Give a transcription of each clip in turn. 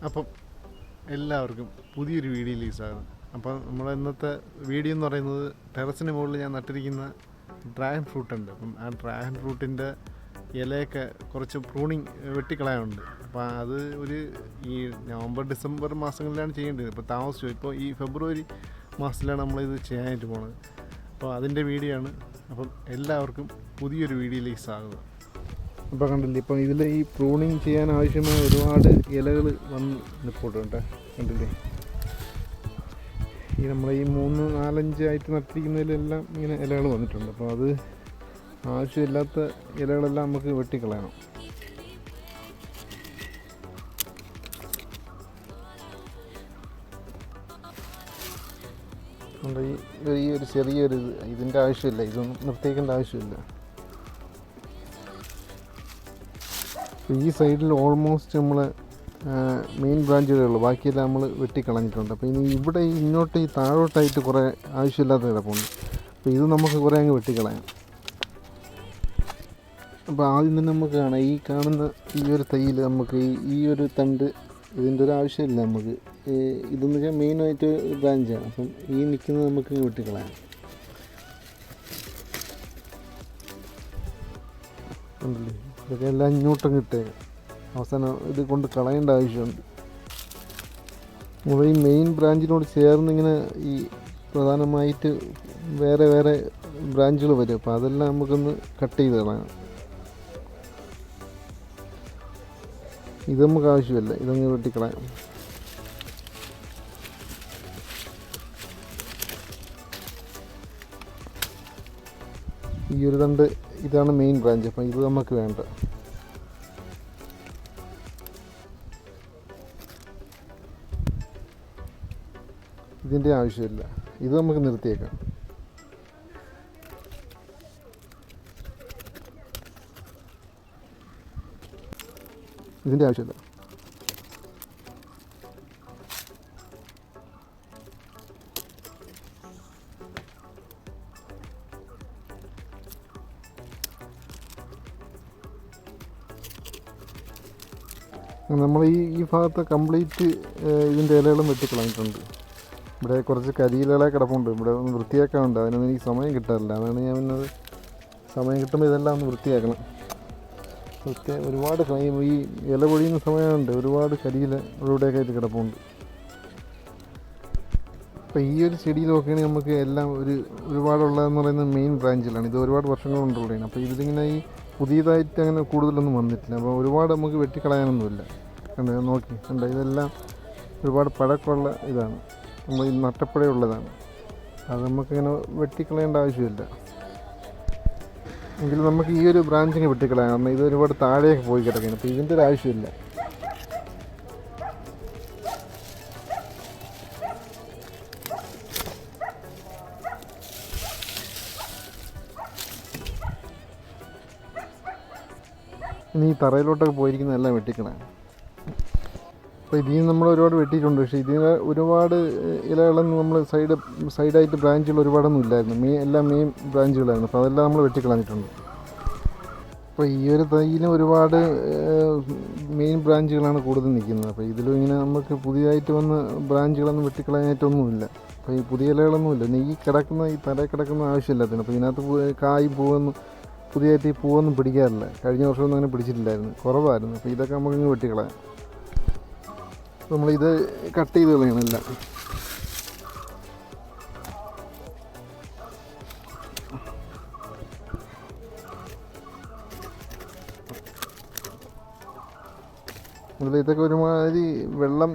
അപ്പം എല്ലാവർക്കും പുതിയൊരു വീഡിയോയിലേക്ക് സ്വാഗതം. അപ്പം നമ്മുടെ ഇന്നത്തെ വീഡിയോ എന്ന് പറയുന്നത് ടെറസിന് മുകളിൽ ഞാൻ നട്ടിരിക്കുന്ന ഡ്രാഗൺ ഫ്രൂട്ട് ഉണ്ട്. അപ്പം ആ ഡ്രാഗൺ ഫ്രൂട്ടിൻ്റെ ഇലയൊക്കെ കുറച്ച് പ്രൂണിങ് വെട്ടിക്കളയാനുണ്ട്. അപ്പോൾ അത് ഈ നവംബർ ഡിസംബർ മാസങ്ങളിലാണ് ചെയ്യേണ്ടത്. ഇപ്പോൾ താമസിച്ചു. ഇപ്പോൾ ഈ ഫെബ്രുവരി മാസത്തിലാണ് നമ്മളിത് ചെയ്യാനായിട്ട് പോണത്. അപ്പോൾ അതിൻ്റെ വീഡിയോ ആണ്. അപ്പം എല്ലാവർക്കും പുതിയൊരു വീഡിയോയിലേക്ക് സ്വാഗതം. ഇപ്പോൾ കണ്ടില്ലേ, ഇപ്പം ഇതിൽ ഈ പ്രൂണിങ് ചെയ്യാൻ ആവശ്യമായ ഒരുപാട് ഇലകൾ വന്ന് നിൽപ്പുണ്ട്. കണ്ടില്ലേ, ഈ നമ്മളെ ഈ 3-4-5 ആയിട്ട് നട്ടിരിക്കുന്നതിലെല്ലാം ഇങ്ങനെ ഇലകൾ വന്നിട്ടുണ്ട്. അപ്പോൾ അത് ആവശ്യമില്ലാത്ത ഇലകളെല്ലാം നമുക്ക് വെട്ടിക്കളയണം. ഈ ഒരു ചെറിയൊരു ഇതിൻ്റെ ആവശ്യമില്ല, ഇതൊന്നും നിർത്തിയേക്കേണ്ട ആവശ്യമില്ല. ഈ സൈഡിൽ ഓൾമോസ്റ്റ് നമ്മൾ മെയിൻ ബ്രാഞ്ചുകളുള്ളൂ, ബാക്കിയെല്ലാം നമ്മൾ വെട്ടിക്കളഞ്ഞിട്ടുണ്ട്. അപ്പോൾ ഇനി ഇവിടെ ഇങ്ങോട്ട് ഈ താഴോട്ടായിട്ട് കുറേ ആവശ്യമില്ലാത്ത കിടപ്പുണ്ട്. അപ്പോൾ ഇത് നമുക്ക് കുറേ അങ്ങ് വെട്ടിക്കളയാം. അപ്പോൾ ആദ്യം തന്നെ നമുക്ക് കാണാം, ഈ കാണുന്ന ഈ ഒരു തൈയിൽ നമുക്ക് ഈ ഒരു തണ്ട് ഇതിൻ്റെ ഒരു ആവശ്യമില്ല. നമുക്ക് ഇതെന്ന് വെച്ചാൽ മെയിനായിട്ട് ബ്രാഞ്ചാണ്. അപ്പം ഈ നിൽക്കുന്നത് നമുക്ക് വെട്ടിക്കളയാം. ഉണ്ടല്ലേ, ഇതൊക്കെ എല്ലാം ഇങ്ങോട്ടും ഇട്ടേക്കാം. അവസാനം ഇത് കൊണ്ട് കളയേണ്ട ആവശ്യമുണ്ട്. നമ്മൾ ഈ മെയിൻ ബ്രാഞ്ചിനോട് ചേർന്ന് ഇങ്ങനെ ഈ പ്രധാനമായിട്ട് വേറെ വേറെ ബ്രാഞ്ചുകൾ വരും. അപ്പോൾ അതെല്ലാം നമുക്കൊന്ന് കട്ട് ചെയ്ത് കളയാം. ഇത് നമുക്ക് ആവശ്യമില്ല, ഇതങ്ങ് വെട്ടിക്കളയാം. ഈ ഒരു തണ്ട് ഇതാണ് മെയിൻ ബ്രാഞ്ച്. അപ്പം ഇത് നമുക്ക് വേണ്ട. ഇതിൻ്റെ ആവശ്യമില്ല, ഇത് നമുക്ക് നിർത്തിയേക്കാം. ഇതിൻ്റെ ആവശ്യമില്ല. നമ്മൾ ഈ ഭാഗത്ത് കംപ്ലീറ്റ് ഇതിൻ്റെ ഇലകളും വെട്ടിക്കളഞ്ഞിട്ടുണ്ട്. ഇവിടെ കുറച്ച് കരിയില കിടപ്പുണ്ട്, ഇവിടെ ഒന്ന് വൃത്തിയാക്കാനുണ്ട്. അതിനൊന്നും എനിക്ക് സമയം കിട്ടാറില്ല. അതാണ് ഞാൻ പിന്നെ സമയം കിട്ടുമ്പോൾ ഇതെല്ലാം ഒന്ന് വൃത്തിയാക്കണം. ഒരുപാട് ഈ ഇല പൊഴിയുന്ന സമയമുണ്ട്, ഒരുപാട് കരിയില ഇവിടെയൊക്കെ ആയിട്ട് കിടപ്പുണ്ട്. അപ്പോൾ ഈ ഒരു ചെടിയിൽ നോക്കുകയാണെങ്കിൽ നമുക്ക് എല്ലാം ഒരുപാടുള്ളതെന്ന് പറയുന്നത് മെയിൻ ബ്രാഞ്ചിലാണ്. ഇത് ഒരുപാട് വർഷങ്ങൾ കൊണ്ടുള്ളതാണ്. അപ്പോൾ ഇതിലിങ്ങനെ ഈ പുതിയതായിട്ട് അങ്ങനെ കൂടുതലൊന്നും വന്നിട്ടില്ല. അപ്പോൾ ഒരുപാട് നമുക്ക് വെട്ടിക്കളയാനൊന്നുമില്ല. നോക്കി കണ്ട, ഇതെല്ലാം ഒരുപാട് പഴക്കമുള്ള ഇതാണ്, നമ്മൾ ഈ നട്ടപ്പഴയുള്ളതാണ്. അത് നമുക്കിങ്ങനെ വെട്ടിക്കളയേണ്ട ആവശ്യമില്ല. എങ്കിലും നമുക്ക് ഈ ഒരു ബ്രാഞ്ചിങ് വെട്ടിക്കളയാം. കാരണം ഇത് ഒരുപാട് താഴേക്ക് പോയി കിടക്കുകയാണ്. അപ്പോൾ ഇതിൻ്റെ ഒരു ആവശ്യമില്ല. ഇനി ഈ തറയിലോട്ടൊക്കെ പോയിരിക്കുന്നതെല്ലാം വെട്ടിക്കളയാം. അപ്പോൾ ഇതിൽ നമ്മൾ ഒരുപാട് വെട്ടിയിട്ടുണ്ട്. പക്ഷേ ഇതിന് ഒരുപാട് ഇലകളൊന്നും നമ്മൾ സൈഡായിട്ട് ബ്രാഞ്ചുകൾ ഒരുപാടൊന്നും ഇല്ലായിരുന്നു. എല്ലാം മെയിൻ ബ്രാഞ്ചുകളായിരുന്നു. അപ്പോൾ അതെല്ലാം നമ്മൾ വെട്ടിക്കളഞ്ഞിട്ടുണ്ട്. അപ്പോൾ ഈ ഒരു തൈയിന് ഒരുപാട് മെയിൻ ബ്രാഞ്ചുകളാണ് കൂടുതൽ നിൽക്കുന്നത്. അപ്പോൾ ഇതിലും ഇങ്ങനെ നമുക്ക് പുതിയതായിട്ട് വന്ന ബ്രാഞ്ചുകളൊന്നും വെട്ടിക്കളയാനായിട്ടൊന്നുമില്ല. അപ്പോൾ ഈ പുതിയ ഇലകളൊന്നുമില്ല. പിന്നെ ഈ തലയിൽ കിടക്കുന്ന ആവശ്യമില്ലാത്തതിന്. അപ്പോൾ ഇതിനകത്ത് കായ് പൂവൊന്നും പുതിയതായിട്ട് ഈ പൂവൊന്നും പിടിക്കാറില്ല. കഴിഞ്ഞ വർഷമൊന്നും അങ്ങനെ പിടിച്ചിട്ടില്ലായിരുന്നു, കുറവായിരുന്നു. അപ്പോൾ ഇതൊക്കെ നമുക്കിങ്ങ് വെട്ടിക്കളയാം. നമ്മളിത് കട്ട് ചെയ്ത് കളയണമല്ല. ഇതൊക്കെ ഒരുമാതിരി വെള്ളം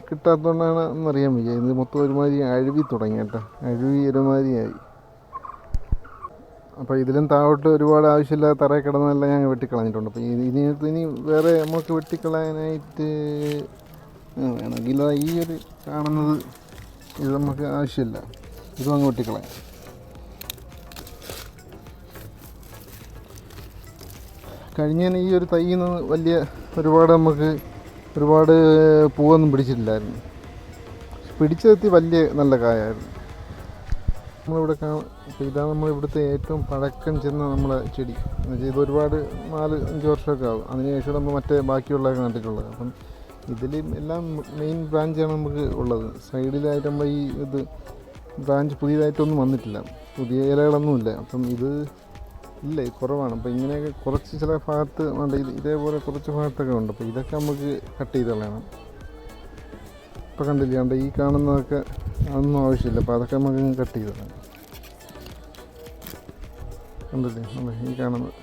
കിട്ടാത്തതുകൊണ്ടാണ് എന്നറിയാൻ വയ്യ. ഇത് മൊത്തം ഒരുമാതിരി അഴുവി തുടങ്ങി കേട്ടോ, ഒരുമാതിരിയായി. അപ്പോൾ ഇതിലും താഴോട്ട് ഒരുപാട് ആവശ്യമില്ലാതെ തറയിൽ കിടന്നെല്ലാം ഞാൻ വെട്ടിക്കളഞ്ഞിട്ടുണ്ട്. അപ്പോൾ ഇനി വേറെ നമുക്ക് വെട്ടിക്കളയാനായിട്ട് വേണമെങ്കിൽ ഈ ഒരു കാണുന്നത് ഇത് നമുക്ക് ആവശ്യമില്ല, ഇതും അങ്ങ് വെട്ടിക്കളയാം. കഴിഞ്ഞ ഈ ഒരു തൈയിൽ നിന്ന് ഒരുപാട് പൂവൊന്നും പിടിച്ചിട്ടില്ലായിരുന്നു. പിടിച്ചെത്തി നല്ല കായായിരുന്നു. നമ്മളിവിടെ അപ്പോൾ ഇതാണ് നമ്മളിവിടുത്തെ ഏറ്റവും പഴക്കം ചെന്ന നമ്മളെ ചെടി. എന്നുവെച്ചാൽ ഇത് ഒരുപാട് 4-5 വർഷമൊക്കെ ആകും. അതിനുശേഷം നമ്മൾ ബാക്കിയുള്ളതൊക്കെ നട്ടിട്ടുള്ളത്. അപ്പം ഇതിൽ എല്ലാം മെയിൻ ബ്രാഞ്ചാണ് നമുക്ക് ഉള്ളത്. സൈഡിലായിട്ട് നമ്മൾ ഈ ഇത് ബ്രാഞ്ച് പുതിയതായിട്ടൊന്നും വന്നിട്ടില്ല, പുതിയ ഇലകളൊന്നുമില്ല. അപ്പം ഇത് ഇല്ല, കുറവാണ്. അപ്പോൾ ഇങ്ങനെയൊക്കെ കുറച്ച് ചില ഭാഗത്ത് ഉണ്ട്, ഇതേപോലെ കുറച്ച് ഭാഗത്തൊക്കെ ഉണ്ട്. അപ്പോൾ ഇതൊക്കെ നമുക്ക് കട്ട് ചെയ്ത് കളയണം. ഇപ്പോൾ കണ്ടില്ല, കണ്ട ഈ കാണുന്നതൊക്കെ അതൊന്നും ആവശ്യമില്ല. അപ്പോൾ അതൊക്കെ നമുക്ക് കട്ട് ചെയ്ത് കളയണം. കണ്ടില്ലേ, അതെ ഈ കാണുന്നത്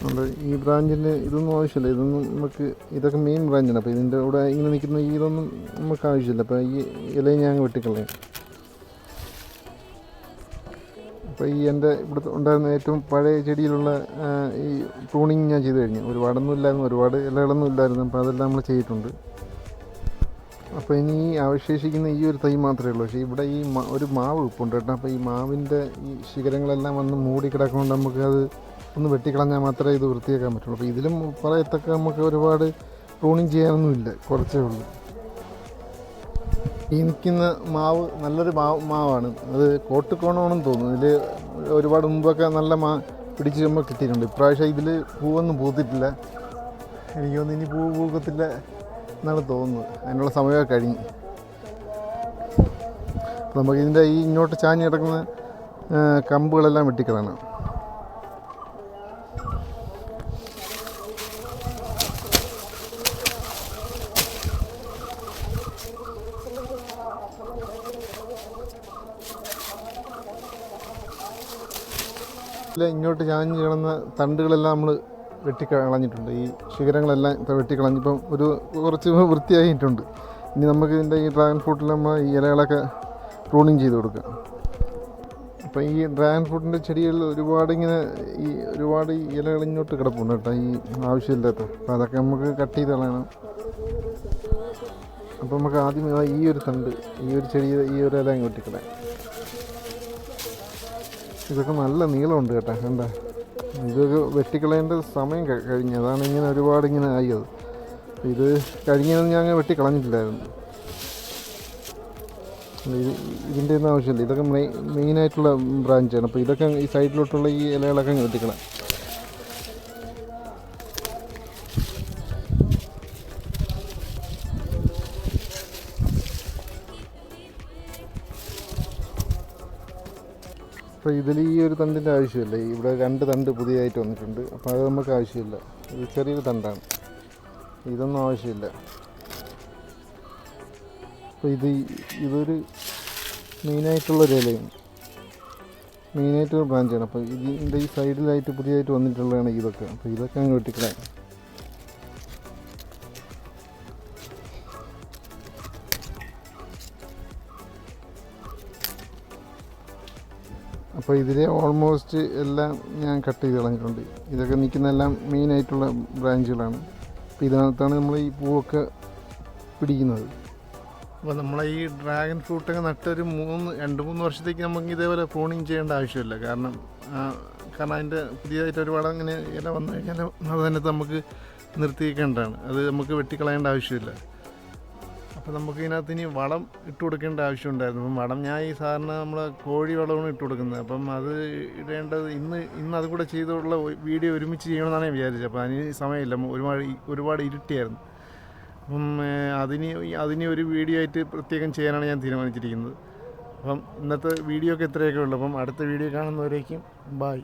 ഉണ്ട്. ഈ ബ്രാഞ്ചിൻ്റെ ഇതൊന്നും ആവശ്യമില്ല, ഇതൊന്നും നമുക്ക്, ഇതൊക്കെ മെയിൻ ബ്രാഞ്ചാണ്. അപ്പോൾ ഇതിൻ്റെ കൂടെ ഇങ്ങനെ നിൽക്കുന്ന ഇതൊന്നും നമുക്ക് ആവശ്യമില്ല. അപ്പോൾ ഈ ഇലയും ഞാൻ വെട്ടിക്കളയും. അപ്പോൾ ഈ എൻ്റെ ഇവിടെ ഉണ്ടായിരുന്ന ഏറ്റവും പഴയ ചെടിയിലുള്ള ഈ പ്രൂണിങ് ഞാൻ ചെയ്ത് കഴിഞ്ഞു. ഒരുപാടൊന്നും ഇല്ലായിരുന്നു, ഒരുപാട് ഇലകളൊന്നും ഇല്ലായിരുന്നു. അപ്പോൾ അതെല്ലാം നമ്മൾ ചെയ്തിട്ടുണ്ട്. അപ്പോൾ ഇനി അവശേഷിക്കുന്ന ഈ ഒരു തൈ മാത്രമേ ഉള്ളൂ. പക്ഷേ ഇവിടെ ഈ ഒരു മാവ് ഇപ്പുണ്ട് കേട്ടോ. അപ്പോൾ ഈ മാവിൻ്റെ ഈ ശിഖരങ്ങളെല്ലാം വന്ന് മൂടി കിടക്കുന്നുണ്ട്. നമുക്കത് ഒന്ന് വെട്ടിക്കളഞ്ഞാൽ മാത്രമേ ഇത് വൃത്തിയാക്കാൻ പറ്റുള്ളൂ. അപ്പോൾ ഇതിലും പറയത്തക്ക നമുക്ക് ഒരുപാട് പ്രൂണിങ് ചെയ്യാനൊന്നുമില്ല, കുറച്ചേ ഉള്ളൂ. ഈ നിൽക്കുന്ന മാവ് നല്ലൊരു മാവാണ്. അത് കോട്ടുകോണമാണെന്ന് തോന്നുന്നു. ഇതിൽ ഒരുപാട് മുമ്പൊക്കെ നല്ല പിടിച്ച് നമ്മൾ കിട്ടിയിട്ടുണ്ട്. ഇപ്രാവശ്യം ഇതിൽ പൂവൊന്നും പൂത്തിട്ടില്ല. എനിക്ക് തോന്നുന്നു ഇനി പൂക്കത്തില്ല എന്നാണ് തോന്നുന്നത്. അതിനുള്ള സമയമൊക്കെ കഴിഞ്ഞ്. അപ്പോൾ നമുക്ക് ഇതിൻ്റെ ഈ ഇങ്ങോട്ട് ചാഞ്ഞ് കിടക്കുന്ന കമ്പുകളെല്ലാം വെട്ടിക്കളയണം. ഇങ്ങോട്ട് ചാഞ്ഞ് കിടന്ന തണ്ടുകളെല്ലാം നമ്മൾ വെട്ടിക്കളഞ്ഞിട്ടുണ്ട്. ഈ ശിഖരങ്ങളെല്ലാം വെട്ടിക്കളഞ്ഞിപ്പം ഒരു കുറച്ച് വൃത്തിയായിട്ടുണ്ട്. ഇനി നമുക്ക് ഇതിൻ്റെ ഈ ഡ്രാഗൺ ഫ്രൂട്ടിൽ നമ്മൾ ഈ ഇലകളൊക്കെ പ്രൂണിങ് ചെയ്ത് കൊടുക്കുക. അപ്പോൾ ഈ ഡ്രാഗൺ ഫ്രൂട്ടിൻ്റെ ചെടികളിൽ ഒരുപാട് ഇലകൾ ഇങ്ങോട്ട് കിടപ്പുണ്ട് കേട്ടോ, ഈ ആവശ്യമില്ലാത്ത. അപ്പോൾ അതൊക്കെ നമുക്ക് കട്ട് ചെയ്ത് കളയണം. അപ്പോൾ നമുക്ക് ആദ്യം ഈ ഒരു തണ്ട്, ഈ ഒരു ചെടി, ഈ ഒരു ഇല വെട്ടിക്കളയാം. ഇതൊക്കെ നല്ല നീളമുണ്ട് കേട്ടോ, കണ്ട. ഇതൊക്കെ വെട്ടിക്കളയേണ്ട സമയം കഴിഞ്ഞു. അതാണ് ഇങ്ങനെ ഒരുപാട് ഇങ്ങനെ ആയത്. ഇത് കഴിഞ്ഞതൊന്നും ഞാൻ വെട്ടിക്കളഞ്ഞിട്ടില്ലായിരുന്നു. ഇതിൻ്റെ ഒന്നും ആവശ്യമില്ല. ഇതൊക്കെ മെയിനായിട്ടുള്ള ബ്രാഞ്ചാണ്. അപ്പോൾ ഇതൊക്കെ ഈ സൈഡിലോട്ടുള്ള ഈ ഇലകളൊക്കെ വെട്ടിക്കളയാം. അപ്പോൾ ഇതിൽ ഈ ഒരു തണ്ടിൻ്റെ ആവശ്യമില്ല. ഇവിടെ 2 തണ്ട് പുതിയതായിട്ട് വന്നിട്ടുണ്ട്. അപ്പോൾ അത് നമുക്ക് ആവശ്യമില്ല. ഇത് ചെറിയൊരു തണ്ടാണ്, ഇതൊന്നും ആവശ്യമില്ല. അപ്പോൾ ഇതൊരു മെയിനായിട്ടുള്ളൊരു ഇലയാണ്, മെയിനായിട്ടൊരു ബ്രാഞ്ചാണ്. അപ്പോൾ ഇതിൻ്റെ ഈ സൈഡിലായിട്ട് പുതിയതായിട്ട് വന്നിട്ടുള്ളതാണ് ഇതൊക്കെ. അപ്പോൾ ഇതൊക്കെ അങ്ങ് വെട്ടിക്കളയാം. അപ്പോൾ ഇതിലെ ഓൾമോസ്റ്റ് എല്ലാം ഞാൻ കട്ട് ചെയ്ത് കളഞ്ഞിട്ടുണ്ട്. ഇതൊക്കെ നിൽക്കുന്നതെല്ലാം മെയിനായിട്ടുള്ള ബ്രാഞ്ചുകളാണ്. അപ്പോൾ ഇതിനകത്താണ് നമ്മൾ ഈ പൂവൊക്കെ പിടിക്കുന്നത്. അപ്പോൾ നമ്മളെ ഈ ഡ്രാഗൺ ഫ്രൂട്ടൊക്കെ നട്ടൊരു 2-3 വർഷത്തേക്ക് നമുക്ക് ഇതേപോലെ പ്രൂണിങ് ചെയ്യേണ്ട ആവശ്യമില്ല. കാരണം അതിൻ്റെ പുതിയതായിട്ട് ഒരുപാട് അങ്ങനെ ഇല വന്നു കഴിഞ്ഞാൽ അത് തന്നെ നമുക്ക് നിർത്തിയേക്കേണ്ടതാണ്. അത് നമുക്ക് വെട്ടിക്കളയേണ്ട ആവശ്യമില്ല. അപ്പോൾ നമുക്ക് ഇതിനകത്ത് ഇനി വളം ഇട്ട് കൊടുക്കേണ്ട ആവശ്യമുണ്ടായിരുന്നു. അപ്പം വളം ഞാൻ ഈ സാധാരണ നമ്മൾ കോഴി വളമാണ് ഇട്ട് കൊടുക്കുന്നത്. അപ്പം അത് ഇടേണ്ടത് ഇന്ന് അതും കൂടെ ചെയ്തുള്ള വീഡിയോ ഒരുമിച്ച് ചെയ്യണമെന്നാണ് ഞാൻ വിചാരിച്ചത്. അപ്പോൾ അതിന് സമയമില്ല, ഒരുപാട് ഇരുട്ടിയായിരുന്നു. അപ്പം അതിന് ഒരു വീഡിയോ ആയിട്ട് പ്രത്യേകം ചെയ്യാനാണ് ഞാൻ തീരുമാനിച്ചിരിക്കുന്നത്. അപ്പം ഇന്നത്തെ വീഡിയോ ഒക്കെ ഇത്രയൊക്കെ ഉള്ളൂ. അപ്പം അടുത്ത വീഡിയോ കാണുന്നവരേക്കും ബായ്.